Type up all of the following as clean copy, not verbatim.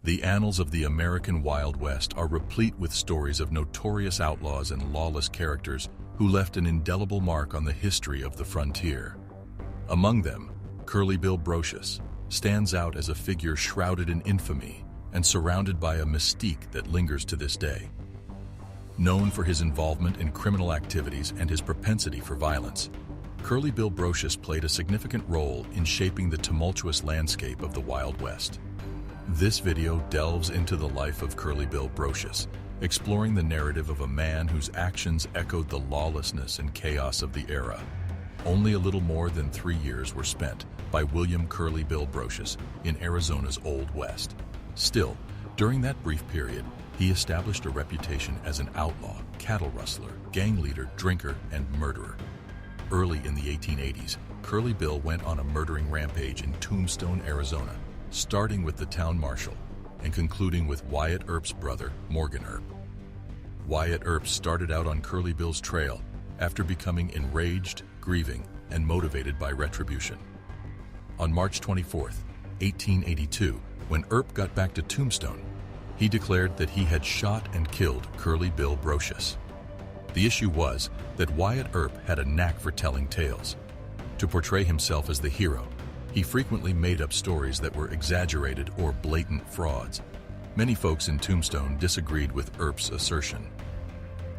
The annals of the American Wild West are replete with stories of notorious outlaws and lawless characters who left an indelible mark on the history of the frontier. Among them, Curly Bill Brocius stands out as a figure shrouded in infamy and surrounded by a mystique that lingers to this day. Known for his involvement in criminal activities and his propensity for violence, Curly Bill Brocius played a significant role in shaping the tumultuous landscape of the Wild West. This video delves into the life of Curly Bill Brocius, exploring the narrative of a man whose actions echoed the lawlessness and chaos of the era. Only a little more than 3 years were spent by William Curly Bill Brocius in Arizona's Old West. Still, during that brief period, he established a reputation as an outlaw, cattle rustler, gang leader, drinker, and murderer. Early in the 1880s, Curly Bill went on a murdering rampage in Tombstone, Arizona, starting with the town marshal and concluding with Wyatt Earp's brother, Morgan Earp. Wyatt Earp started out on Curly Bill's trail after becoming enraged, grieving, and motivated by retribution. On March 24, 1882, when Earp got back to Tombstone, he declared that he had shot and killed Curly Bill Brocius. The issue was that Wyatt Earp had a knack for telling tales. To portray himself as the hero, he frequently made up stories that were exaggerated or blatant frauds. Many folks in Tombstone disagreed with Earp's assertion.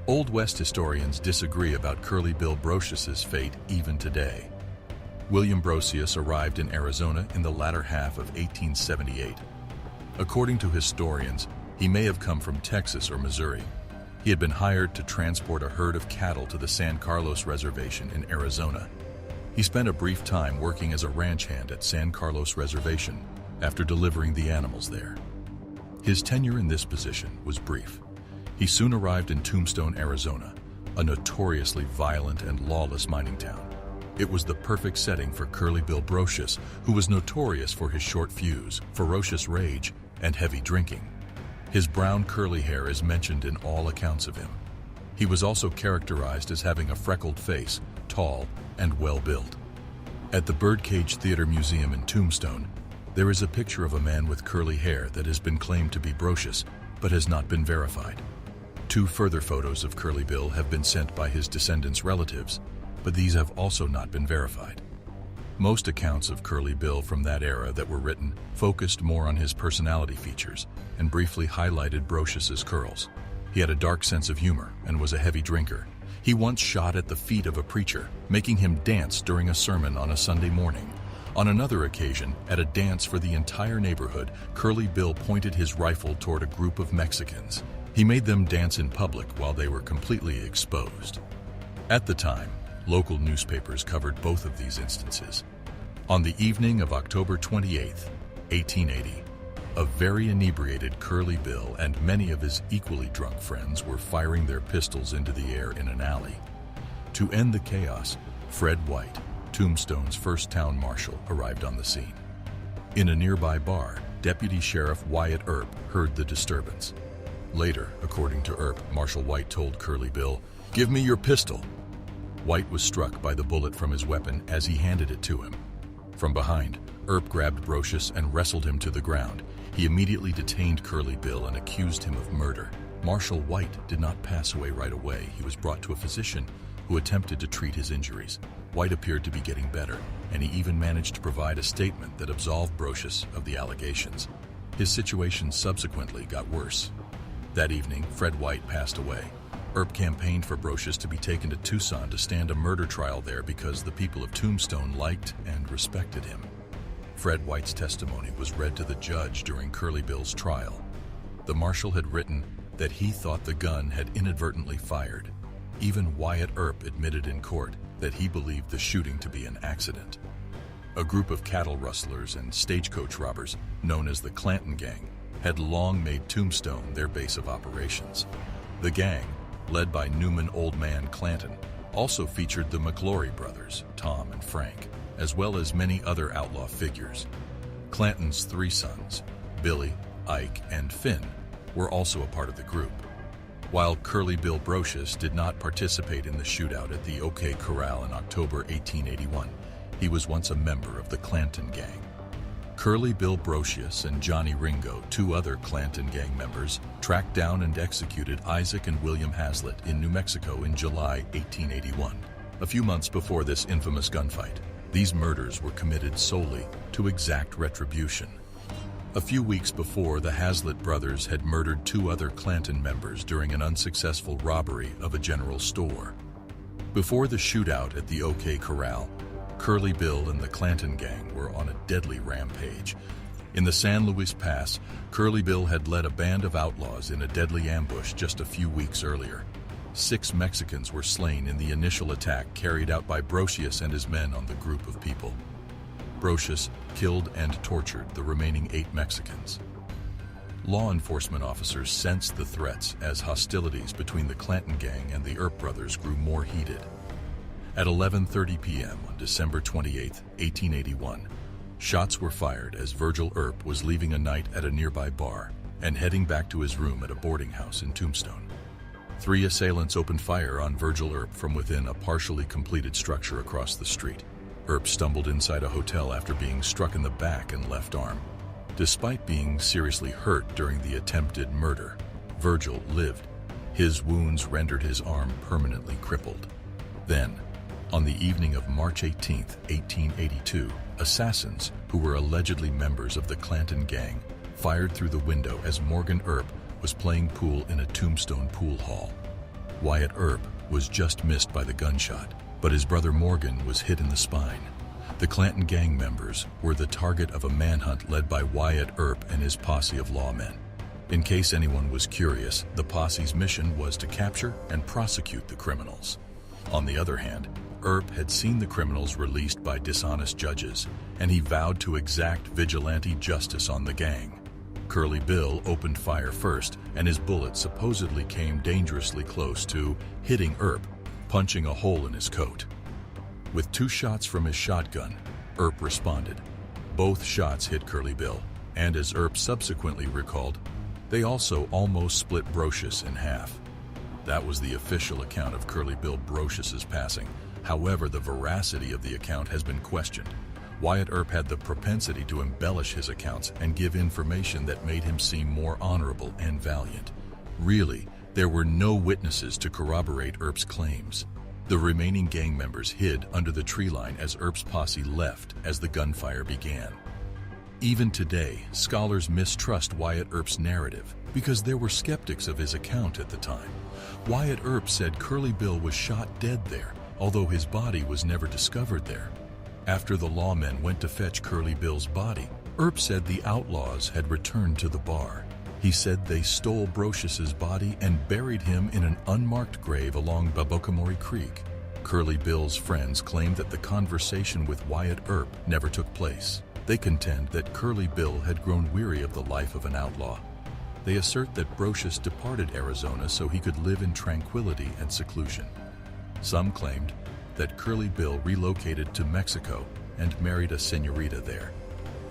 Old West historians disagree about Curly Bill Brocius's fate even today. William Brocius arrived in Arizona in the latter half of 1878. According to historians, he may have come from Texas or Missouri. He had been hired to transport a herd of cattle to the San Carlos Reservation in Arizona. He spent a brief time working as a ranch hand at San Carlos Reservation after delivering the animals there. His tenure in this position was brief. He soon arrived in Tombstone, Arizona, a notoriously violent and lawless mining town. It was the perfect setting for Curly Bill Brocius, who was notorious for his short fuse, ferocious rage, and heavy drinking. His brown curly hair is mentioned in all accounts of him. He was also characterized as having a freckled face, tall, and well-built. At the Birdcage Theater Museum in Tombstone, there is a picture of a man with curly hair that has been claimed to be Brocius, but has not been verified. 2 further photos of Curly Bill have been sent by his descendants' relatives, but these have also not been verified. Most accounts of Curly Bill from that era that were written focused more on his personality features and briefly highlighted Brocius's curls. He had a dark sense of humor and was a heavy drinker. He once shot at the feet of a preacher, making him dance during a sermon on a Sunday morning. On another occasion, at a dance for the entire neighborhood, Curly Bill pointed his rifle toward a group of Mexicans. He made them dance in public while they were completely exposed. At the time, local newspapers covered both of these instances. On the evening of October 28, 1880, a very inebriated Curly Bill and many of his equally drunk friends were firing their pistols into the air in an alley. To end the chaos, Fred White, Tombstone's first town marshal, arrived on the scene. In a nearby bar, Deputy Sheriff Wyatt Earp heard the disturbance. Later, according to Earp, Marshal White told Curly Bill, "Give me your pistol." White was struck by the bullet from his weapon as he handed it to him. From behind, Earp grabbed Brocius and wrestled him to the ground. He immediately detained Curly Bill and accused him of murder. Marshal White did not pass away right away. He was brought to a physician who attempted to treat his injuries. White appeared to be getting better, and he even managed to provide a statement that absolved Brocius of the allegations. His situation subsequently got worse. That evening, Fred White passed away. Earp campaigned for Brocius to be taken to Tucson to stand a murder trial there because the people of Tombstone liked and respected him. Fred White's testimony was read to the judge during Curly Bill's trial. The marshal had written that he thought the gun had inadvertently fired. Even Wyatt Earp admitted in court that he believed the shooting to be an accident. A group of cattle rustlers and stagecoach robbers, known as the Clanton Gang, had long made Tombstone their base of operations. The gang, led by Newman Old Man Clanton, also featured the McClory brothers, Tom and Frank, as well as many other outlaw figures. Clanton's 3 sons, Billy, Ike, and Finn, were also a part of the group. While Curly Bill Brocius did not participate in the shootout at the Corral in October 1881, he was once a member of the Clanton Gang. Curly Bill Brocius and Johnny Ringo, two other Clanton gang members, tracked down and executed Isaac and William Hazlitt in New Mexico in July 1881. A few months before this infamous gunfight, these murders were committed solely to exact retribution. A few weeks before, the Hazlitt brothers had murdered two other Clanton members during an unsuccessful robbery of a general store. Before the shootout at the OK Corral, Curly Bill and the Clanton gang were on a deadly rampage. In the San Luis Pass, Curly Bill had led a band of outlaws in a deadly ambush just a few weeks earlier. 6 Mexicans were slain in the initial attack carried out by Brocius and his men on the group of people. Brocius killed and tortured the remaining 8 Mexicans. Law enforcement officers sensed the threats as hostilities between the Clanton gang and the Earp brothers grew more heated. At 11:30 p.m. on December 28, 1881, shots were fired as Virgil Earp was leaving a night at a nearby bar and heading back to his room at a boarding house in Tombstone. 3 assailants opened fire on Virgil Earp from within a partially completed structure across the street. Earp stumbled inside a hotel after being struck in the back and left arm. Despite being seriously hurt during the attempted murder, Virgil lived. His wounds rendered his arm permanently crippled. Then, on the evening of March 18, 1882, assassins, who were allegedly members of the Clanton gang, fired through the window as Morgan Earp was playing pool in a Tombstone pool hall. Wyatt Earp was just missed by the gunshot, but his brother Morgan was hit in the spine. The Clanton gang members were the target of a manhunt led by Wyatt Earp and his posse of lawmen. In case anyone was curious, the posse's mission was to capture and prosecute the criminals. On the other hand, Earp had seen the criminals released by dishonest judges, and he vowed to exact vigilante justice on the gang. Curly Bill opened fire first, and his bullet supposedly came dangerously close to hitting Earp, punching a hole in his coat. With 2 shots from his shotgun, Earp responded. Both shots hit Curly Bill, and as Earp subsequently recalled, they also almost split Brocius in half. That was the official account of Curly Bill Brocius's passing. However, the veracity of the account has been questioned. Wyatt Earp had the propensity to embellish his accounts and give information that made him seem more honorable and valiant. Really, there were no witnesses to corroborate Earp's claims. The remaining gang members hid under the tree line as Earp's posse left as the gunfire began. Even today, scholars mistrust Wyatt Earp's narrative because there were skeptics of his account at the time. Wyatt Earp said Curly Bill was shot dead there, although his body was never discovered there. After the lawmen went to fetch Curly Bill's body, Earp said the Outlaws had returned to the bar. He said they stole Brocius's body and buried him in an unmarked grave along Babocamori Creek. Curly Bill's friends claimed that the conversation with Wyatt Earp never took place. They contend that Curly Bill had grown weary of the life of an outlaw. They assert that Brocius departed Arizona so he could live in tranquility and seclusion. Some claimed that Curly Bill relocated to Mexico and married a senorita there.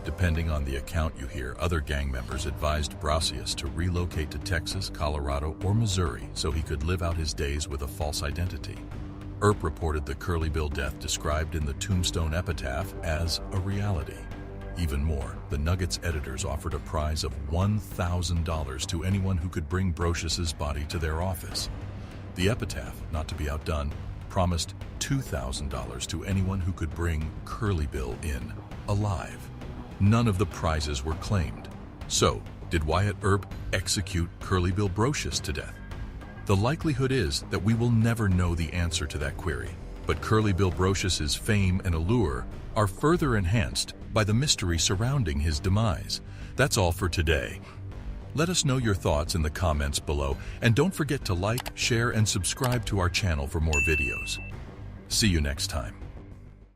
Depending on the account you hear, other gang members advised Brocius to relocate to Texas, Colorado, or Missouri so he could live out his days with a false identity. Earp reported the Curly Bill death described in the Tombstone epitaph as a reality. Even more, the Nuggets editors offered a prize of $1,000 to anyone who could bring Brocius's body to their office. The epitaph, not to be outdone, promised $2,000 to anyone who could bring Curly Bill in alive. None of the prizes were claimed. So, did Wyatt Earp execute Curly Bill Brocius to death? The likelihood is that we will never know the answer to that query, but Curly Bill Brocius's fame and allure are further enhanced by the mystery surrounding his demise. That's all for today. Let us know your thoughts in the comments below, and don't forget to like, share, and subscribe to our channel for more videos. See you next time.